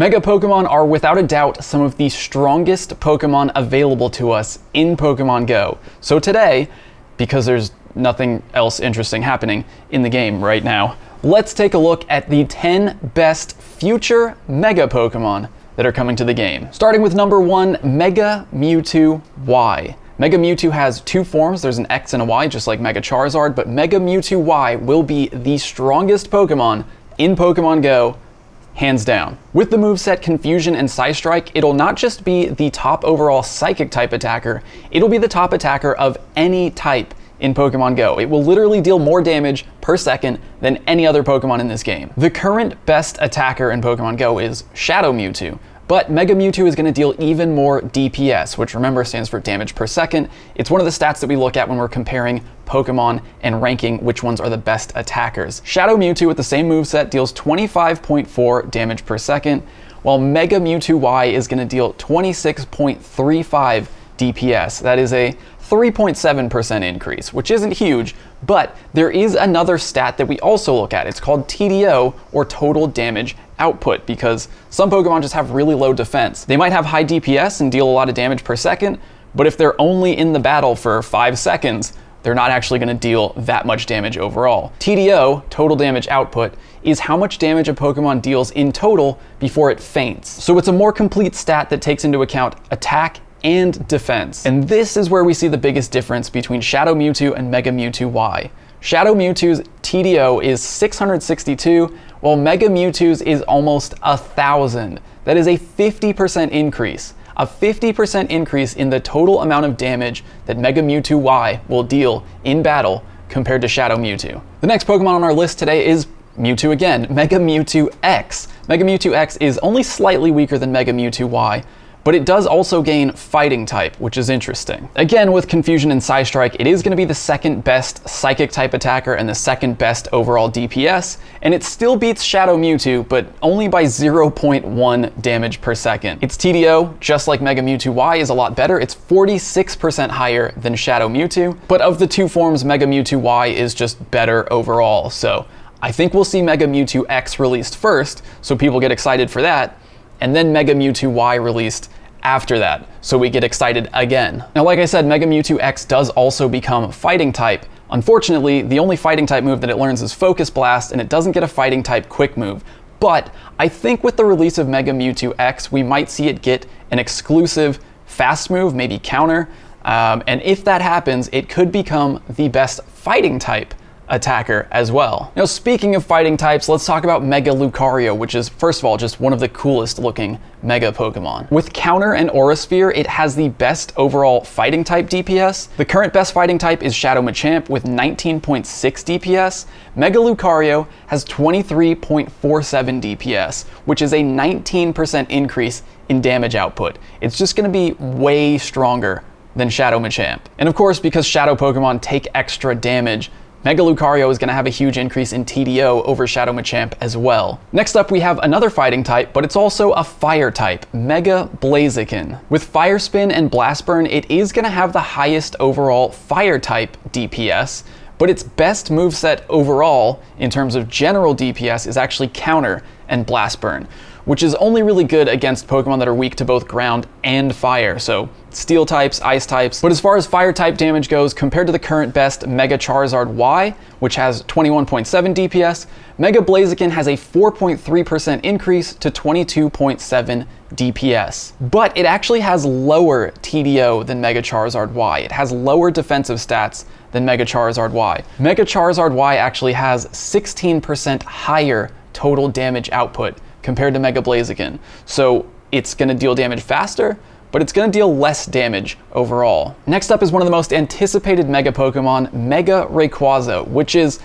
Mega Pokemon are without a doubt some of the strongest Pokemon available to us in Pokemon Go. So today, because there's nothing else interesting happening in the game right now, let's take a look at the 10 best future Mega Pokemon that are coming to the game. Starting with number 1, Mega Mewtwo Y. Mega Mewtwo has two forms, there's an X and a Y, just like Mega Charizard, but Mega Mewtwo Y will be the strongest Pokemon in Pokemon Go, hands down. With the moveset Confusion and Psystrike, it'll not just be the top overall Psychic type attacker, it'll be the top attacker of any type in Pokemon Go. It will literally deal more damage per second than any other Pokemon in this game. The current best attacker in Pokemon Go is Shadow Mewtwo, but Mega Mewtwo is going to deal even more DPS, which remember stands for damage per second. It's one of the stats that we look at when we're comparing Pokemon and ranking which ones are the best attackers. Shadow Mewtwo with the same moveset deals 25.4 damage per second, while Mega Mewtwo Y is going to deal 26.35 DPS. That is a 3.7% increase, which isn't huge, but there is another stat that we also look at. It's called TDO, or total damage output, because some Pokemon just have really low defense. They might have high DPS and deal a lot of damage per second, but if they're only in the battle for 5 seconds, they're not actually going to deal that much damage overall. TDO, total damage output, is how much damage a Pokemon deals in total before it faints. So it's a more complete stat that takes into account attack and defense. And this is where we see the biggest difference between Shadow Mewtwo and Mega Mewtwo Y. Shadow Mewtwo's TDO is 662, while Mega Mewtwo's is almost 1,000. That is a 50% increase. A 50% increase in the total amount of damage that Mega Mewtwo Y will deal in battle compared to Shadow Mewtwo. The next Pokemon on our list today is Mewtwo again, Mega Mewtwo X. Mega Mewtwo X is only slightly weaker than Mega Mewtwo Y, but it does also gain Fighting type, which is interesting. Again, with Confusion and Psystrike, it is going to be the second best Psychic type attacker and the second best overall DPS, and it still beats Shadow Mewtwo, but only by 0.1 damage per second. Its TDO, just like Mega Mewtwo Y, is a lot better. It's 46% higher than Shadow Mewtwo, but of the two forms, Mega Mewtwo Y is just better overall, so I think we'll see Mega Mewtwo X released first, so people get excited for that, and then Mega Mewtwo Y released after that, so we get excited again. Now, like I said, Mega Mewtwo X does also become Fighting type. Unfortunately, the only Fighting type move that it learns is Focus Blast, and it doesn't get a Fighting type quick move. But I think with the release of Mega Mewtwo X, we might see it get an exclusive fast move, maybe counter, and if that happens, it could become the best Fighting type attacker as well. Now, speaking of fighting types, let's talk about Mega Lucario, which is, first of all, just one of the coolest looking Mega Pokemon. With Counter and Aura Sphere, it has the best overall fighting type DPS. The current best fighting type is Shadow Machamp with 19.6 DPS. Mega Lucario has 23.47 DPS, which is a 19% increase in damage output. It's just going to be way stronger than Shadow Machamp. And of course, because Shadow Pokemon take extra damage, Mega Lucario is going to have a huge increase in TDO over Shadow Machamp as well. Next up, we have another fighting type, but it's also a fire type, Mega Blaziken. With Fire Spin and Blast Burn, it is going to have the highest overall fire type DPS, but its best moveset overall in terms of general DPS is actually Counter and Blast Burn, which is only really good against Pokemon that are weak to both ground and fire, so steel types, ice types. But as far as fire type damage goes, compared to the current best Mega Charizard Y, which has 21.7 DPS, Mega Blaziken has a 4.3% increase to 22.7 DPS. But it actually has lower TDO than Mega Charizard Y. It has lower defensive stats than Mega Charizard Y. Mega Charizard Y actually has 16% higher total damage output compared to Mega Blaziken. So it's going to deal damage faster, but it's going to deal less damage overall. Next up is one of the most anticipated Mega Pokemon, Mega Rayquaza, which is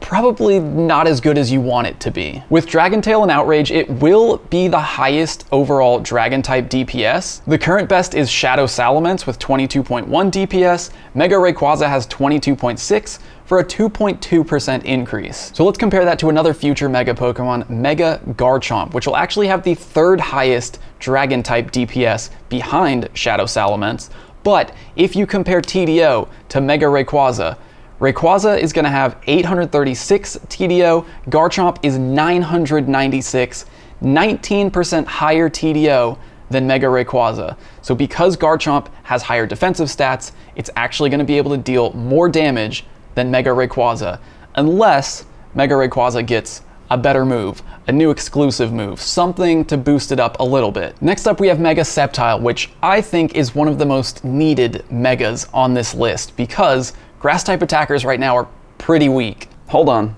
probably not as good as you want it to be. With Dragon Tail and Outrage, it will be the highest overall Dragon type DPS. The current best is Shadow Salamence with 22.1 DPS. Mega Rayquaza has 22.6 for a 2.2% increase. So let's compare that to another future Mega Pokemon, Mega Garchomp, which will actually have the third highest Dragon type DPS behind Shadow Salamence. But if you compare TDO to Mega Rayquaza, Rayquaza is going to have 836 TDO, Garchomp is 996, 19% higher TDO than Mega Rayquaza. So because Garchomp has higher defensive stats, it's actually going to be able to deal more damage than Mega Rayquaza, unless Mega Rayquaza gets a better move, a new exclusive move, something to boost it up a little bit. Next up we have Mega Sceptile, which I think is one of the most needed Megas on this list because Grass-type attackers right now are pretty weak. Hold on,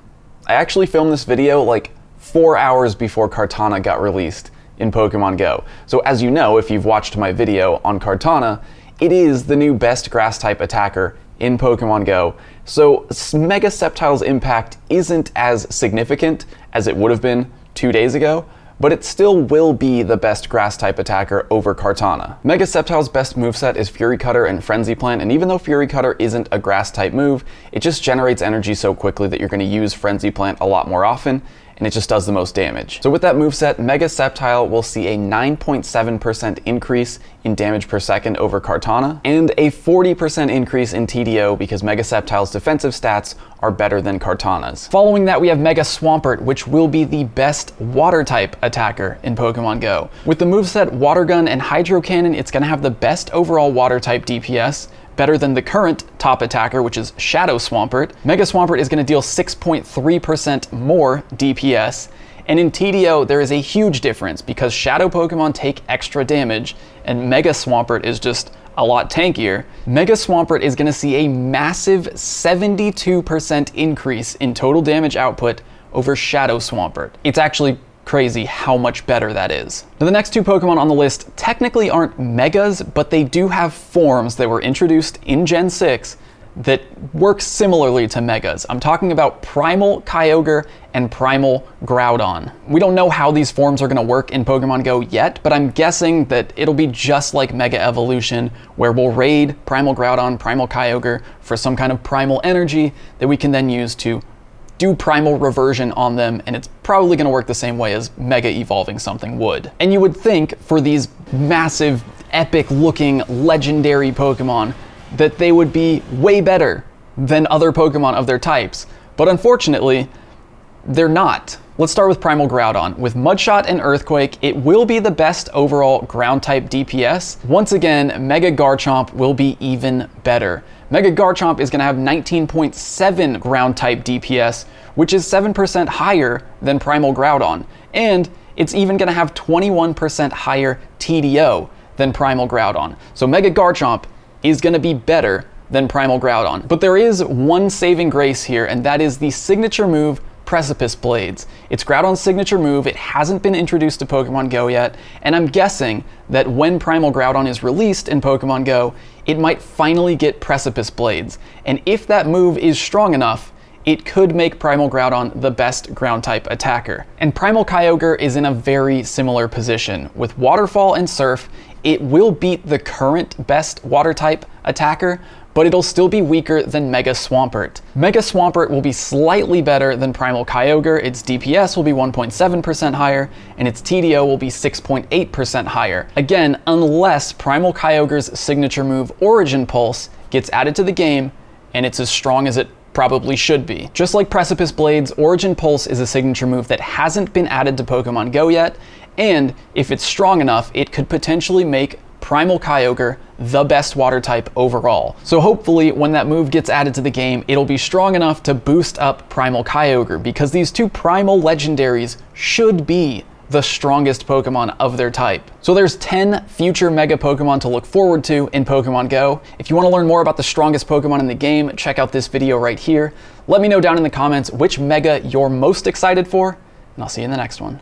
I actually filmed this video like 4 hours before Kartana got released in Pokemon Go. So as you know, if you've watched my video on Kartana, it is the new best Grass-type attacker in Pokemon Go. So Mega Sceptile's impact isn't as significant as it would have been 2 days ago, but it still will be the best Grass-type attacker over Kartana. Mega Sceptile's best moveset is Fury Cutter and Frenzy Plant, and even though Fury Cutter isn't a Grass-type move, it just generates energy so quickly that you're going to use Frenzy Plant a lot more often, and it just does the most damage. So with that moveset, Mega Sceptile will see a 9.7% increase in damage per second over Kartana, and a 40% increase in TDO because Mega Sceptile's defensive stats are better than Kartana's. Following that, we have Mega Swampert, which will be the best water-type attacker in Pokemon Go. With the moveset Water Gun and Hydro Cannon, it's gonna have the best overall water-type DPS, better than the current top attacker, which is Shadow Swampert. Mega Swampert is going to deal 6.3% more DPS, and in TDO there is a huge difference because Shadow Pokemon take extra damage, and Mega Swampert is just a lot tankier. Mega Swampert is going to see a massive 72% increase in total damage output over Shadow Swampert. It's actually crazy how much better that is. Now the next two Pokemon on the list technically aren't Megas, but they do have forms that were introduced in Gen 6 that work similarly to Megas. I'm talking about Primal Kyogre and Primal Groudon. We don't know how these forms are going to work in Pokemon Go yet, but I'm guessing that it'll be just like Mega Evolution, where we'll raid Primal Groudon, Primal Kyogre for some kind of primal energy that we can then use to do primal reversion on them, and it's probably going to work the same way as Mega evolving something would. And you would think for these massive, epic looking, legendary Pokemon that they would be way better than other Pokemon of their types, but unfortunately, they're not. Let's start with Primal Groudon. With Mudshot and Earthquake, it will be the best overall ground-type DPS. Once again, Mega Garchomp will be even better. Mega Garchomp is going to have 19.7 ground-type DPS, which is 7% higher than Primal Groudon, and it's even going to have 21% higher TDO than Primal Groudon. So Mega Garchomp is going to be better than Primal Groudon. But there is one saving grace here, and that is the signature move Precipice Blades. It's Groudon's signature move. It hasn't been introduced to Pokemon Go yet, and I'm guessing that when Primal Groudon is released in Pokemon Go, it might finally get Precipice Blades. And if that move is strong enough, it could make Primal Groudon the best ground-type attacker. And Primal Kyogre is in a very similar position. With Waterfall and Surf, it will beat the current best water-type attacker, but it'll still be weaker than Mega Swampert. Mega Swampert will be slightly better than Primal Kyogre. Its DPS will be 1.7% higher, and its TDO will be 6.8% higher. Again, unless Primal Kyogre's signature move Origin Pulse gets added to the game, and it's as strong as it probably should be. Just like Precipice Blades, Origin Pulse is a signature move that hasn't been added to Pokemon Go yet, and if it's strong enough, it could potentially make Primal Kyogre the best water type overall. So hopefully when that move gets added to the game, it'll be strong enough to boost up Primal Kyogre, because these two primal legendaries should be the strongest Pokemon of their type. So there's 10 future Mega Pokemon to look forward to in Pokemon Go. If you want to learn more about the strongest Pokemon in the game, check out this video right here. Let me know down in the comments which Mega you're most excited for, and I'll see you in the next one.